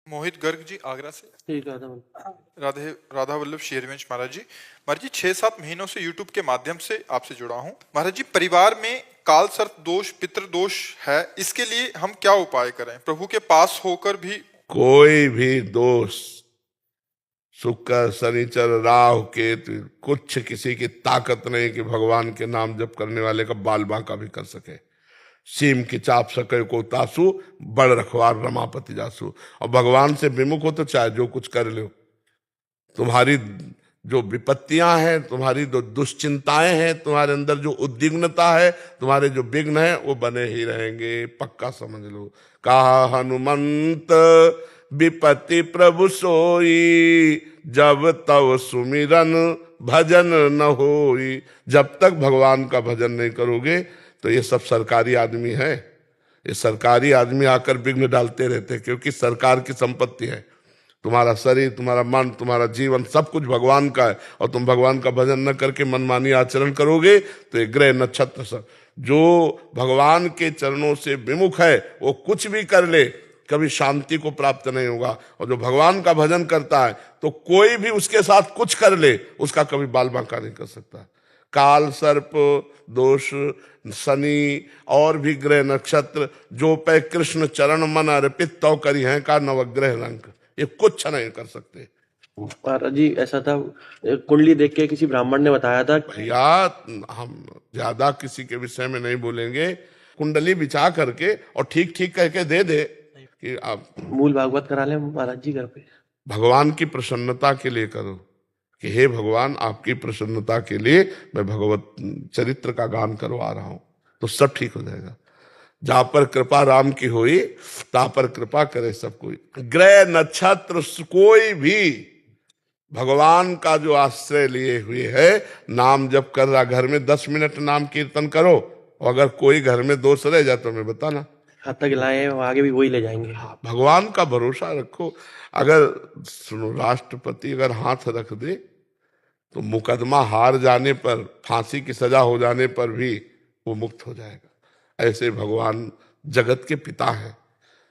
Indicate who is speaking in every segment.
Speaker 1: मोहित गर्ग जी आगरा से।
Speaker 2: ठीक है राधा।
Speaker 1: राधे राधा वल्लभ शेरवंश महाराज जी 6-7 महीनों से यूट्यूब के माध्यम से आपसे जुड़ा हूँ महाराज जी। परिवार में काल सर्प दोष पितृ दोष है, इसके लिए हम क्या उपाय करें? प्रभु के पास होकर भी
Speaker 3: कोई भी दोष, शुक्र शनिचर राहु केतु, कुछ किसी की ताकत नहीं कि भगवान के नाम जप करने वाले का बाल बांका भी कर सके। सीम की चाप सके को तासु, बड़ रखवार रमापति जासु। और भगवान से विमुख हो तो चाहे जो कुछ कर लो, तुम्हारी जो विपत्तियां हैं, तुम्हारी जो दुश्चिंताएं हैं, तुम्हारे अंदर जो उद्विग्नता है, तुम्हारे जो विघ्न है, वो बने ही रहेंगे, पक्का समझ लो। कहा हनुमंत विपत्ति प्रभु सोई, जब तव सुमिरन भजन न होई। जब तक भगवान का भजन नहीं करोगे तो ये सब सरकारी आदमी है, ये सरकारी आदमी आकर विघ्न डालते रहते हैं, क्योंकि सरकार की संपत्ति है। तुम्हारा शरीर, तुम्हारा मन, तुम्हारा जीवन, सब कुछ भगवान का है। और तुम भगवान का भजन न करके मनमानी आचरण करोगे तो ये ग्रह नक्षत्र सब, जो भगवान के चरणों से विमुख है, वो कुछ भी कर ले, कभी शांति को प्राप्त नहीं होगा। और जो भगवान का भजन करता है तो कोई भी उसके साथ कुछ कर ले, उसका कभी बाल बांका नहीं कर सकता। काल सर्प दोष, शनि और भी ग्रह नक्षत्र, जो पे कृष्ण चरण मन अर्पित तो करी हैं का नवग्रह रंग, ये कुछ नहीं कर सकते।
Speaker 2: महाराज जी ऐसा था, कुंडली देख के किसी ब्राह्मण ने बताया था।
Speaker 3: भैया हम ज्यादा किसी के विषय में नहीं बोलेंगे, कुंडली बिछा करके और ठीक ठीक कह के दे दे कि आप
Speaker 2: मूल भागवत करा लें महाराज जी घर पे।
Speaker 3: भगवान की प्रसन्नता के लिए करो कि हे भगवान, आपकी प्रसन्नता के लिए मैं भगवत चरित्र का गान करवा रहा हूं, तो सब ठीक हो जाएगा। जहां पर कृपा राम की हुई, तहां पर कृपा करे सब कोई। ग्रह नक्षत्र कोई भी भगवान का जो आश्रय लिए हुए है, नाम जप कर रहा, घर में 10 मिनट नाम कीर्तन करो, और अगर कोई घर में दोष रह जाए तो मैं बताना,
Speaker 2: हाथ तक लाए आगे भी वही ले जाएंगे।
Speaker 3: भगवान का भरोसा रखो। अगर सुनो, राष्ट्रपति अगर हाथ रख दे तो मुकदमा हार जाने पर, फांसी की सजा हो जाने पर भी वो मुक्त हो जाएगा। ऐसे भगवान जगत के पिता हैं।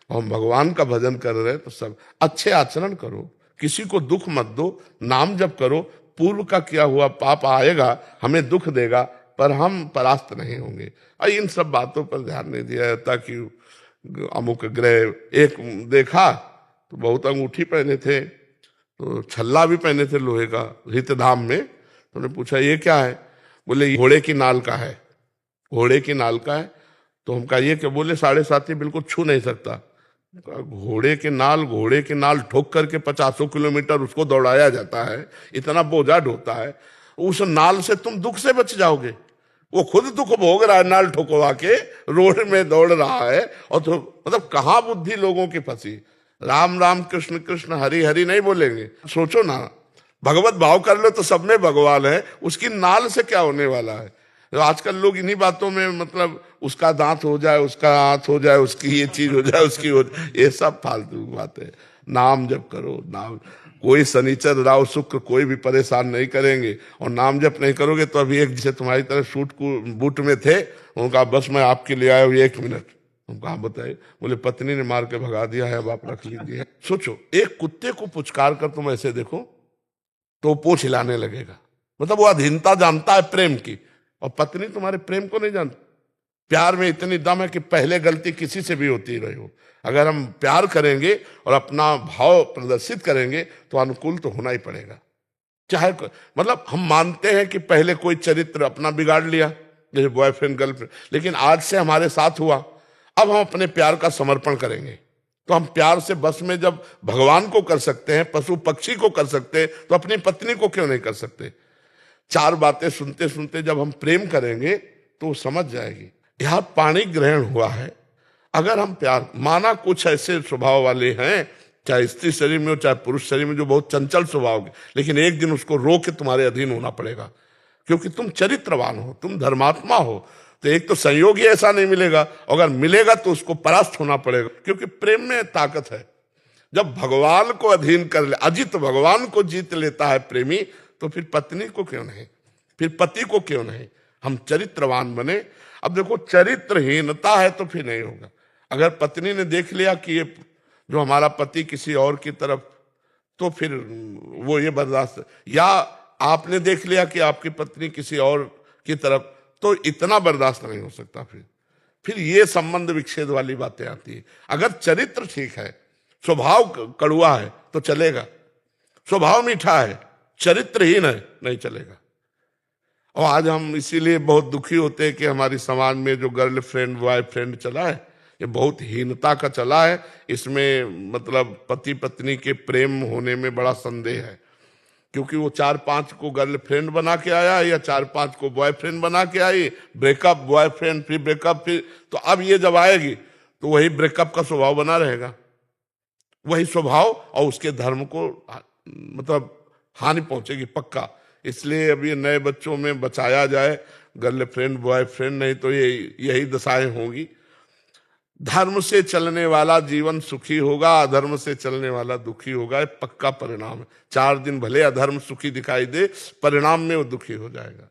Speaker 3: हम भगवान का भजन कर रहे हैं तो सब अच्छे आचरण करो, किसी को दुख मत दो, नाम जप करो। पूर्व का किया हुआ पाप आएगा, हमें दुख देगा, पर हम परास्त नहीं होंगे। और इन सब बातों पर ध्यान नहीं दिया जाता कि अमुक ग्रह, एक देखा तो बहुत अंगूठी पहने थे, तो छल्ला भी पहने थे लोहे का, हितधाम में। तो उन्होंने पूछा ये क्या है? बोले घोड़े की नाल का है। घोड़े की नाल का है। तो हम कहा ये क्या? बोले 7.5 बिल्कुल छू नहीं सकता। घोड़े के नाल ठोक करके 50 किलोमीटर उसको दौड़ाया जाता है, इतना बोझा ढोता है, उस नाल से तुम दुख से बच जाओगे? वो खुद दुख भोग रहा है, नाल ठोकवा के रोड में दौड़ रहा है, और तो मतलब कहाँ बुद्धि लोगों की फंसी। राम राम कृष्ण कृष्ण हरि हरि नहीं बोलेंगे? सोचो ना, भगवत भाव कर लो तो सब में भगवान है, उसकी नाल से क्या होने वाला है? तो आजकल लोग इन्हीं बातों में, मतलब उसका दांत हो जाए, उसका हाथ हो जाए, उसकी ये चीज हो जाए, उसकी हो जाए, ये सब फालतू बातें। नाम जप करो, नाम। कोई शनिचर राव शुक्र कोई भी परेशान नहीं करेंगे। और नाम जप नहीं करोगे तो अभी एक जिसे तुम्हारी तरह सूट को बूट में थे, उनका बस मैं आपके लिए आया हूँ 1 मिनट। उनका बताए, बोले पत्नी ने मार के भगा दिया है, अब आप रख लीजिए। सोचो, एक कुत्ते को पुचकार कर तुम ऐसे देखो तो पूंछ हिलाने लगेगा, मतलब वो अधीनता जानता है प्रेम की। और पत्नी तुम्हारे प्रेम को नहीं जानती। प्यार में इतनी दम है कि पहले गलती किसी से भी होती रही हो, अगर हम प्यार करेंगे और अपना भाव प्रदर्शित करेंगे तो अनुकूल तो होना ही पड़ेगा। चाहे मतलब हम मानते हैं कि पहले कोई चरित्र अपना बिगाड़ लिया, जैसे बॉयफ्रेंड गर्लफ्रेंड, लेकिन आज से हमारे साथ हुआ, अब हम अपने प्यार का समर्पण करेंगे। तो हम प्यार से बस में जब भगवान को कर सकते हैं, पशु पक्षी को कर सकते हैं, तो अपनी पत्नी को क्यों नहीं कर सकते? 4 बातें सुनते सुनते जब हम प्रेम करेंगे तो समझ जाएगी। यह पाणी ग्रहण हुआ है। अगर हम प्यार, माना कुछ ऐसे स्वभाव वाले हैं, चाहे स्त्री शरीर में हो चाहे पुरुष शरीर में, जो बहुत चंचल स्वभाव के, लेकिन एक दिन उसको रोक के तुम्हारे अधीन होना पड़ेगा, क्योंकि तुम चरित्रवान हो, तुम धर्मात्मा हो। तो एक तो संयोग ही ऐसा नहीं मिलेगा, अगर मिलेगा तो उसको परास्त होना पड़ेगा, क्योंकि प्रेम में ताकत है। जब भगवान को अधीन कर ले, अजित भगवान को जीत लेता है प्रेमी, तो फिर पत्नी को क्यों नहीं, फिर पति को क्यों नहीं? हम चरित्रवान बने। अब देखो, चरित्रहीनता है तो फिर नहीं होगा। अगर पत्नी ने देख लिया कि ये जो हमारा पति किसी और की तरफ, तो फिर वो ये बर्दाश्त, या आपने देख लिया कि आपकी पत्नी किसी और की तरफ, तो इतना बर्दाश्त नहीं हो सकता। फिर ये संबंध विच्छेद वाली बातें आती है। अगर चरित्र ठीक है, स्वभाव कड़ुआ है तो चलेगा, स्वभाव मीठा है, चरित्रहीन है नहीं चलेगा। और आज हम इसीलिए बहुत दुखी होते हैं कि हमारी समाज में जो गर्लफ्रेंड बॉयफ्रेंड चला है, ये बहुत हीनता का चला है। इसमें मतलब पति पत्नी के प्रेम होने में बड़ा संदेह है, क्योंकि वो 4-5 को गर्लफ्रेंड बना के आया या 4-5 को बॉयफ्रेंड बना के आई, ब्रेकअप बॉयफ्रेंड फिर ब्रेकअप फिर, तो अब ये जब आएगी तो वही ब्रेकअप का स्वभाव बना रहेगा, वही स्वभाव, और उसके धर्म को मतलब हानि पहुंचेगी पक्का। इसलिए अब ये नए बच्चों में बचाया जाए गर्लफ्रेंड बॉयफ्रेंड, नहीं तो ये यही दशाएं होंगी। धर्म से चलने वाला जीवन सुखी होगा, अधर्म से चलने वाला दुखी होगा, ये पक्का परिणाम है। 4 दिन भले अधर्म सुखी दिखाई दे, परिणाम में वो दुखी हो जाएगा।